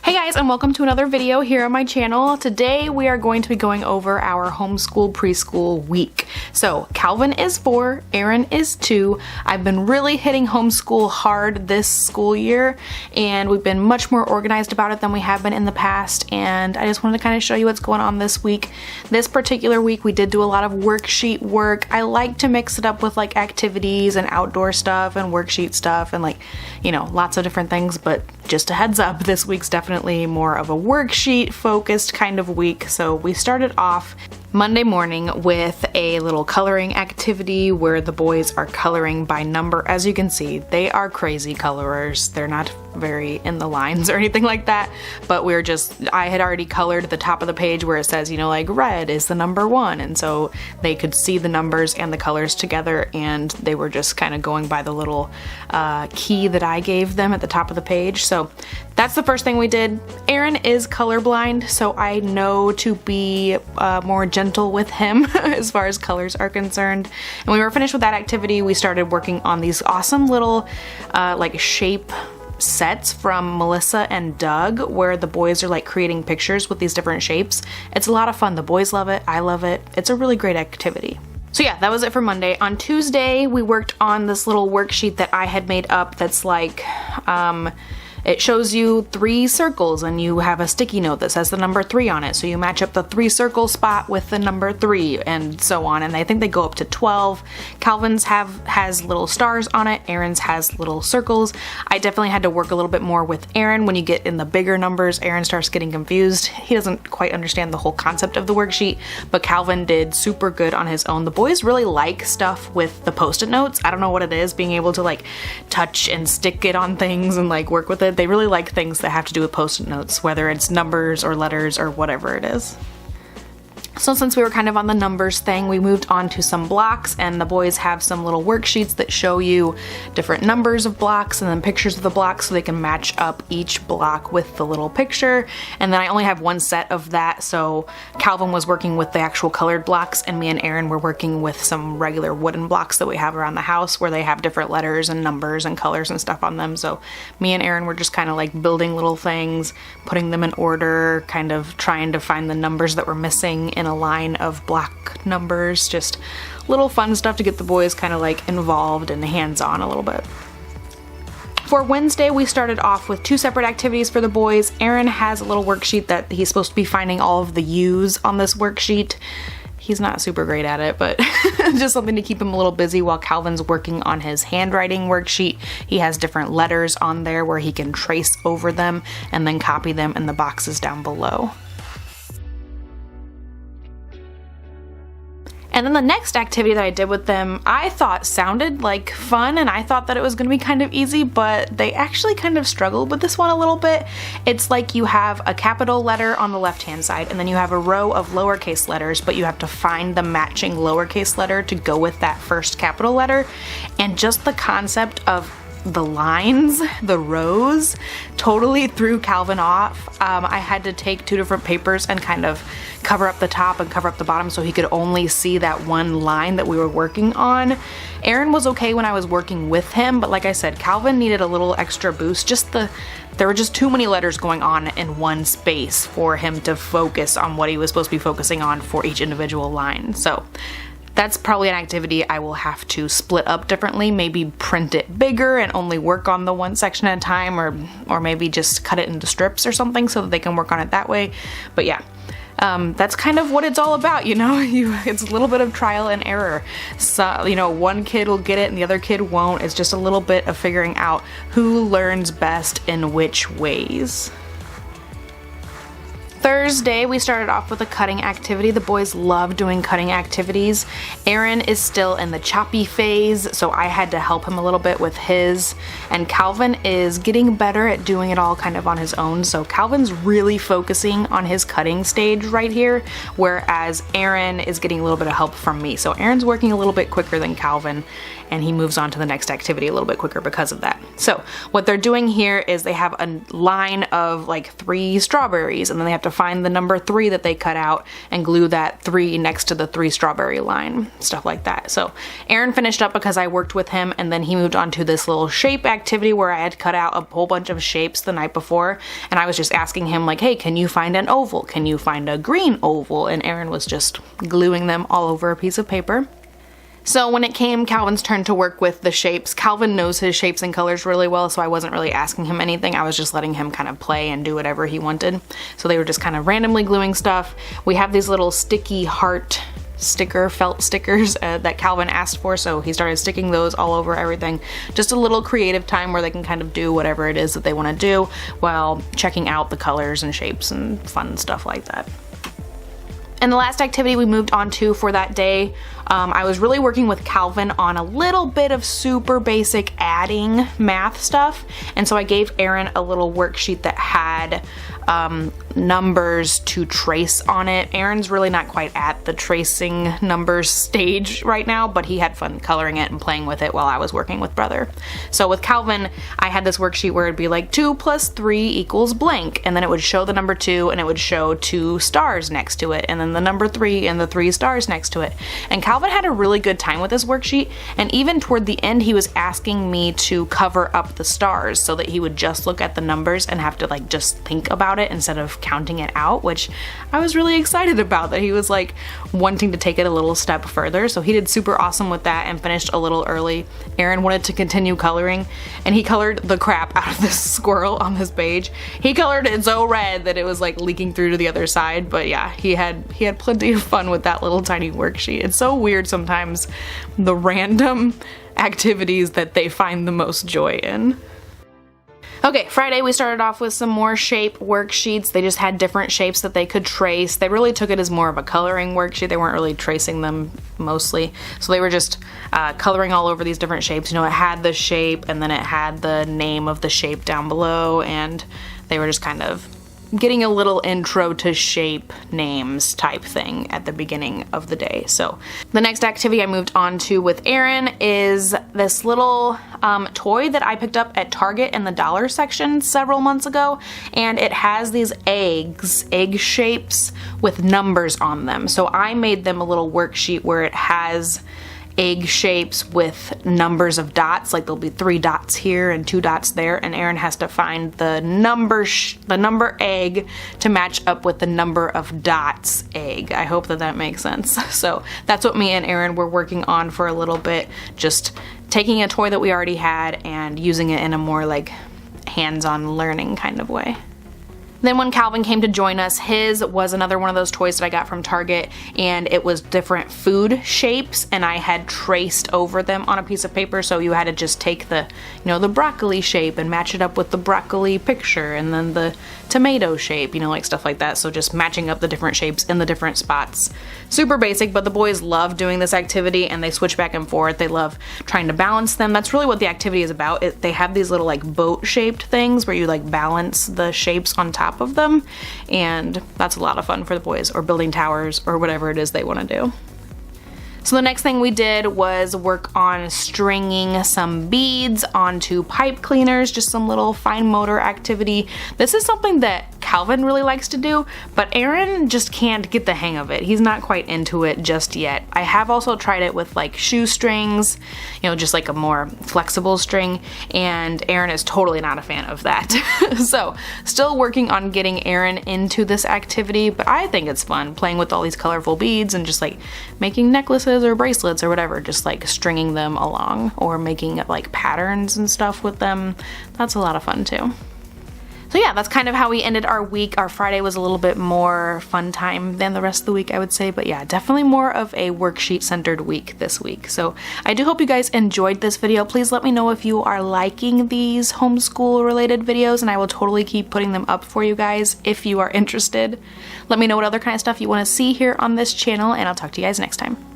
Hey guys, and welcome to another video here on my channel. Today we are going to be going over our homeschool preschool week. So Calvin is 4, Eren is 2. I've been really hitting homeschool hard this school year, and we've been much more organized about it than we have been in the past, and I just wanted to kind of show you what's going on this week. This particular week we did do a lot of worksheet work. I like to mix it up with like activities and outdoor stuff and worksheet stuff and like, you know, lots of different things, but just a heads up, this week's definitely more of a worksheet focused kind of week. So we started off Monday morning with a little coloring activity where the boys are coloring by number. As you can see, they are crazy colorers. They're not very in the lines or anything like that, but I had already colored the top of the page where it says, you know, like red is the number 1, and so they could see the numbers and the colors together, and they were just kind of going by the little key that I gave them at the top of the page. So that's the first thing we did. Eren is colorblind, so I know to be more gentle with him as far as colors are concerned. And when we were finished with that activity, we started working on these awesome little like shape sets from Melissa and Doug, where the boys are like creating pictures with these different shapes. It's a lot of fun. The boys love it. I love it. It's a really great activity. So yeah, that was it for Monday. On Tuesday, we worked on this little worksheet that I had made up that's like, it shows you 3 circles, and you have a sticky note that says the number 3 on it. So you match up the 3 circle spot with the number 3 and so on. And I think they go up to 12. Calvin's has little stars on it. Eren's has little circles. I definitely had to work a little bit more with Eren. When you get in the bigger numbers, Eren starts getting confused. He doesn't quite understand the whole concept of the worksheet, but Calvin did super good on his own. The boys really like stuff with the post-it notes. I don't know what it is, being able to like touch and stick it on things and like work with it. They really like things that have to do with post-it notes, whether it's numbers or letters or whatever it is. So since we were kind of on the numbers thing, we moved on to some blocks, and the boys have some little worksheets that show you different numbers of blocks and then pictures of the blocks so they can match up each block with the little picture. And then I only have one set of that, so Calvin was working with the actual colored blocks, and me and Eren were working with some regular wooden blocks that we have around the house where they have different letters and numbers and colors and stuff on them. So me and Eren were just kind of like building little things, putting them in order, kind of trying to find the numbers that were missing in a line of block numbers. Just little fun stuff to get the boys kind of like involved and hands-on a little bit. For Wednesday, we started off with 2 separate activities for the boys. Eren has a little worksheet that he's supposed to be finding all of the U's on this worksheet. He's not super great at it, but just something to keep him a little busy while Calvin's working on his handwriting worksheet. He has different letters on there where he can trace over them and then copy them in the boxes down below. And then the next activity that I did with them, I thought sounded like fun, and I thought that it was going to be kind of easy, but they actually kind of struggled with this one a little bit. It's like you have a capital letter on the left-hand side, and then you have a row of lowercase letters, but you have to find the matching lowercase letter to go with that first capital letter. And just the concept of the lines, the rows, totally threw Calvin off. I had to take 2 different papers and kind of cover up the top and cover up the bottom so he could only see that one line that we were working on. Eren was okay when I was working with him, but like I said, Calvin needed a little extra boost. There were just too many letters going on in one space for him to focus on what he was supposed to be focusing on for each individual line. So that's probably an activity I will have to split up differently, maybe print it bigger and only work on the one section at a time, or maybe just cut it into strips or something so that they can work on it that way. But yeah, that's kind of what it's all about, you know? It's a little bit of trial and error. So, you know, one kid will get it and the other kid won't. It's just a little bit of figuring out who learns best in which ways. Thursday, we started off with a cutting activity. The boys love doing cutting activities. Eren is still in the choppy phase, so I had to help him a little bit with his, and Calvin is getting better at doing it all kind of on his own. So Calvin's really focusing on his cutting stage right here, whereas Eren is getting a little bit of help from me. So Eren's working a little bit quicker than Calvin, and he moves on to the next activity a little bit quicker because of that. So what they're doing here is they have a line of like 3 strawberries, and then they have to find find the number 3 that they cut out and glue that 3 next to the 3 strawberry line, stuff like that. So Eren finished up because I worked with him, and then he moved on to this little shape activity where I had cut out a whole bunch of shapes the night before, and I was just asking him like, hey, can you find an oval? Can you find a green oval? And Eren was just gluing them all over a piece of paper. So when it came Calvin's turn to work with the shapes, Calvin knows his shapes and colors really well, so I wasn't really asking him anything. I was just letting him kind of play and do whatever he wanted. So they were just kind of randomly gluing stuff. We have these little sticky heart felt stickers that Calvin asked for, so he started sticking those all over everything. Just a little creative time where they can kind of do whatever it is that they want to do while checking out the colors and shapes and fun stuff like that. And the last activity we moved on to for that day, I was really working with Calvin on a little bit of super basic adding math stuff, and so I gave Eren a little worksheet that had numbers to trace on it. Eren's really not quite at the tracing numbers stage right now, but he had fun coloring it and playing with it while I was working with brother. So with Calvin, I had this worksheet where it'd be like 2 plus 3 equals blank, and then it would show the number 2 and it would show 2 stars next to it, and then the number 3 and the 3 stars next to it. And Calvin had a really good time with this worksheet, and even toward the end he was asking me to cover up the stars so that he would just look at the numbers and have to like just think about it instead of counting it out, which I was really excited about, that he was like wanting to take it a little step further. So he did super awesome with that and finished a little early. Eren wanted to continue coloring, and he colored the crap out of this squirrel on this page. He colored it so red that it was like leaking through to the other side, but yeah, he had plenty of fun with that little tiny worksheet. It's so weird sometimes the random activities that they find the most joy in. Okay, Friday we started off with some more shape worksheets. They just had different shapes that they could trace. They really took it as more of a coloring worksheet. They weren't really tracing them mostly. So they were just coloring all over these different shapes. You know, it had the shape and then it had the name of the shape down below, and they were just kind of getting a little intro to shape names type thing at the beginning of the day. So the next activity I moved on to with Eren is this little toy that I picked up at Target in the dollar section several months ago, and it has these egg shapes with numbers on them. So I made them a little worksheet where it has egg shapes with numbers of dots, like there'll be 3 dots here and 2 dots there, and Eren has to find the number egg to match up with the number of dots egg. I hope that makes sense. So that's what me and Eren were working on for a little bit, just taking a toy that we already had and using it in a more like hands-on learning kind of way. Then when Calvin came to join us, his was another one of those toys that I got from Target, and it was different food shapes, and I had traced over them on a piece of paper, so you had to just take the, you know, the broccoli shape and match it up with the broccoli picture, and then the tomato shape, you know, like stuff like that. So just matching up the different shapes in the different spots. Super basic, but the boys love doing this activity, and they switch back and forth. They love trying to balance them. That's really what the activity is about. They have these little like boat shaped things where you like balance the shapes on top of them, and that's a lot of fun for the boys, or building towers or whatever it is they want to do. So the next thing we did was work on stringing some beads onto pipe cleaners, just some little fine motor activity. This is something that Calvin really likes to do, but Eren just can't get the hang of it. He's not quite into it just yet. I have also tried it with like shoestrings, you know, just like a more flexible string, and Eren is totally not a fan of that. So still working on getting Eren into this activity, but I think it's fun playing with all these colorful beads and just like making necklaces or bracelets or whatever, just like stringing them along or making like patterns and stuff with them. That's a lot of fun too. So yeah, that's kind of how we ended our week. Our Friday was a little bit more fun time than the rest of the week, I would say, but yeah, definitely more of a worksheet centered week this week. So I do hope you guys enjoyed this video. Please let me know if you are liking these homeschool related videos, and I will totally keep putting them up for you guys if you are interested. Let me know what other kind of stuff you want to see here on this channel, and I'll talk to you guys next time.